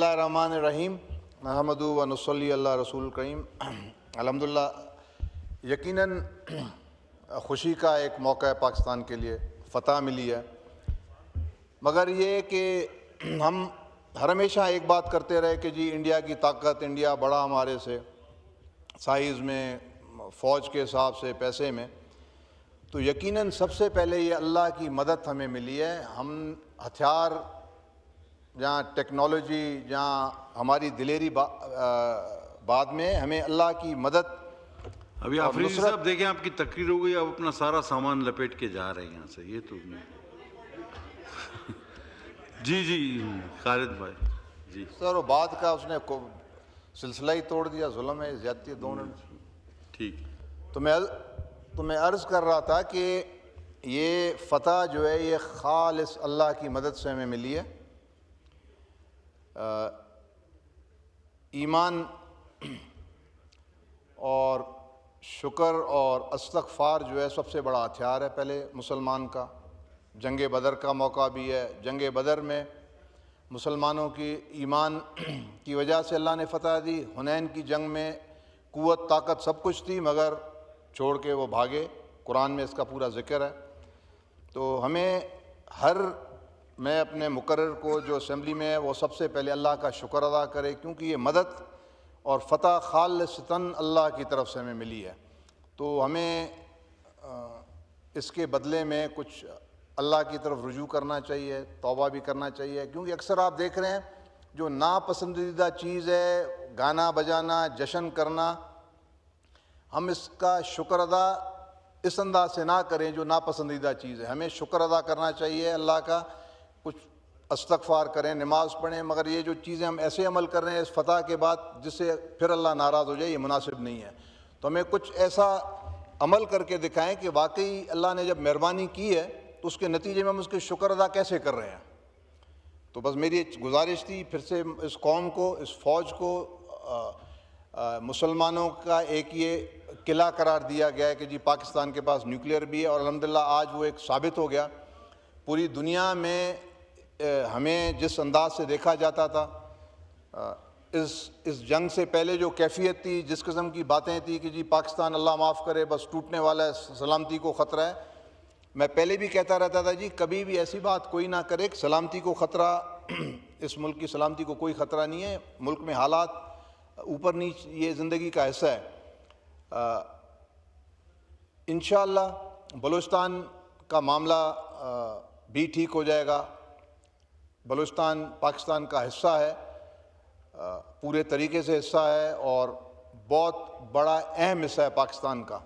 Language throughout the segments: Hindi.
बिस्मिल्लाहिर्रहमानिर्रहीम महमदू व नसल्ली अल्ला रसूल करीम। अल्हम्दुलिल्लाह, यकीनन खुशी का एक मौका है पाकिस्तान के लिए, फ़तह मिली है। मगर ये कि हम हर हमेशा एक बात करते रहे कि जी इंडिया की ताकत, इंडिया बड़ा हमारे से साइज़ में, फ़ौज के हिसाब से, पैसे में, तो यकीनन सबसे पहले ये अल्लाह की मदद हमें मिली है। हम हथियार, जहाँ टेक्नोलॉजी, जहाँ हमारी दिलेरी बाद में, हमें अल्लाह की मदद। अभी आफरीदी साहब देखें, आपकी तकरीर हो गई, अब अपना सारा सामान लपेट के जा रहे हैं यहाँ से। ये तो जी जी खालिद भाई जी सर, वो बात का उसने सिलसिला ही तोड़ दिया, जुल्म है, ज़्यादती दोनों। ठीक। तो मैं अर्ज़ कर रहा था कि ये फ़तह जो है ये खालिस अल्लाह की मदद से हमें मिली है। ईमान और शुक्र और इस्तग़फ़ार जो है सबसे बड़ा हथियार है पहले मुसलमान का। जंग बदर का मौका भी है। जंग बदर में मुसलमानों की ईमान की वजह से अल्लाह ने फ़तह दी। हुनैन की जंग में क़ुव्वत, ताकत सब कुछ थी, मगर छोड़ के वो भागे। कुरान में इसका पूरा ज़िक्र है। तो हमें मैं अपने मुकर्रर को जो असेंबली में है वो सबसे पहले अल्लाह का शुक्र अदा करे, क्योंकि ये मदद और फ़तह खालिसन अल्लाह की तरफ से हमें मिली है। तो हमें इसके बदले में कुछ अल्लाह की तरफ रुजू करना चाहिए, तौबा भी करना चाहिए। क्योंकि अक्सर आप देख रहे हैं जो नापसंदीदा चीज़ है, गाना बजाना, जश्न करना, हम इसका शुक्र अदा इस अंदाज से ना करें जो नापसंदीदा चीज़ है। हमें शुक्र अदा करना चाहिए अल्लाह का, कुछ इस्तग़फ़ार करें, नमाज़ पढ़ें। मगर ये जो चीज़ें हम ऐसे अमल कर रहे हैं इस फ़तह के बाद जिससे फिर अल्लाह नाराज़ हो जाए, ये मुनासिब नहीं है। तो हमें कुछ ऐसा अमल करके दिखाएं कि वाकई अल्लाह ने जब मेहरबानी की है तो उसके नतीजे में हम उसके शुक्र अदा कैसे कर रहे हैं। तो बस मेरी गुजारिश थी फिर से इस कौम को, इस फ़ौज को, मुसलमानों का एक ये किला करार दिया गया है कि जी पाकिस्तान के पास न्यूक्लियर भी है, और अल्हम्दुलिल्लाह आज वो एक साबित हो गया। पूरी दुनिया में हमें जिस अंदाज से देखा जाता था, इस जंग से पहले जो कैफियत थी, जिस किस्म की बातें थी कि जी पाकिस्तान अल्लाह माफ़ करे बस टूटने वाला है, सलामती को ख़तरा है। मैं पहले भी कहता रहता था जी कभी भी ऐसी बात कोई ना करे कि सलामती को ख़तरा, इस मुल्क की सलामती को कोई ख़तरा नहीं है। मुल्क में हालात ऊपर नीचे, ये ज़िंदगी का हिस्सा है। इंशाअल्लाह बलूचिस्तान का मामला भी ठीक हो जाएगा। बलूचिस्तान पाकिस्तान का हिस्सा है, पूरे तरीके से हिस्सा है, और बहुत बड़ा अहम हिस्सा है पाकिस्तान का।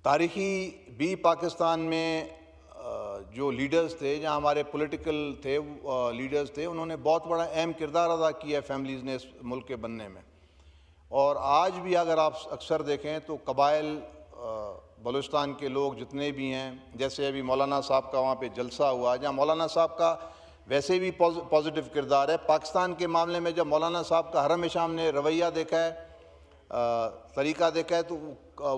तारीख़ी भी पाकिस्तान में जो लीडर्स थे, जहाँ हमारे पॉलिटिकल थे लीडर्स थे, उन्होंने बहुत बड़ा अहम किरदार अदा किया है फैमिलीज़ ने इस मुल्क के बनने में। और आज भी अगर आप अक्सर देखें तो कबाइल, बलूचिस्तान के लोग जितने भी हैं, जैसे अभी मौलाना साहब का वहाँ पे जलसा हुआ, जहाँ मौलाना साहब का वैसे भी पॉजिटिव किरदार है। पाकिस्तान के मामले में जब मौलाना साहब का हर हमेशा हमने रवैया देखा है, तरीक़ा देखा है, तो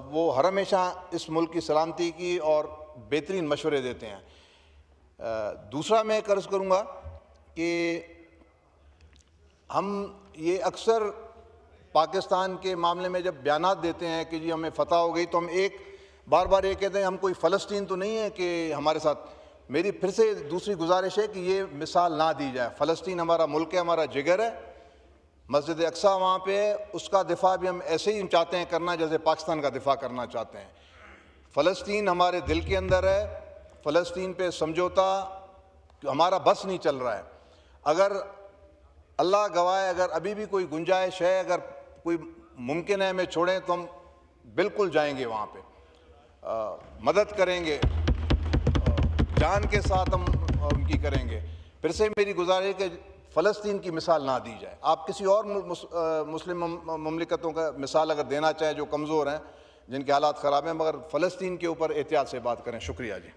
वो हर हमेशा इस मुल्क की सलामती की और बेहतरीन मशवरे देते हैं। दूसरा मैं कर्ज़ करूँगा कि हम ये अक्सर पाकिस्तान के मामले में जब बयानात देते हैं कि जी हमें फ़तह हो गई, तो हम बार बार ये कहते हैं हम कोई फ़लस्तीन तो नहीं है कि हमारे साथ। मेरी फिर से दूसरी गुजारिश है कि ये मिसाल ना दी जाए। फ़लस्तीन हमारा मुल्क है, हमारा जिगर है, मस्जिद अक्सा वहाँ पे है, उसका दिफा भी हम ऐसे ही चाहते हैं करना जैसे पाकिस्तान का दिफा करना चाहते हैं। फ़लस्तीन हमारे दिल के अंदर है। फ़लस्तीन पे समझौता हमारा बस नहीं चल रहा है। अगर अल्लाह गवाह, अगर अभी भी कोई गुंजाइश है, अगर कोई मुमकिन है हमें छोड़ें, तो हम बिल्कुल जाएंगे वहाँ पे, मदद करेंगे, जान के साथ हम उनकी करेंगे। फिर से मेरी गुजारिश है कि फ़लस्तीन की मिसाल ना दी जाए। आप किसी और मुस्लिम ममलिकतों का मिसाल अगर देना चाहें जो कमज़ोर हैं, जिनके हालात ख़राब हैं, मगर फ़लस्तीन के ऊपर एहतियात से बात करें। शुक्रिया जी।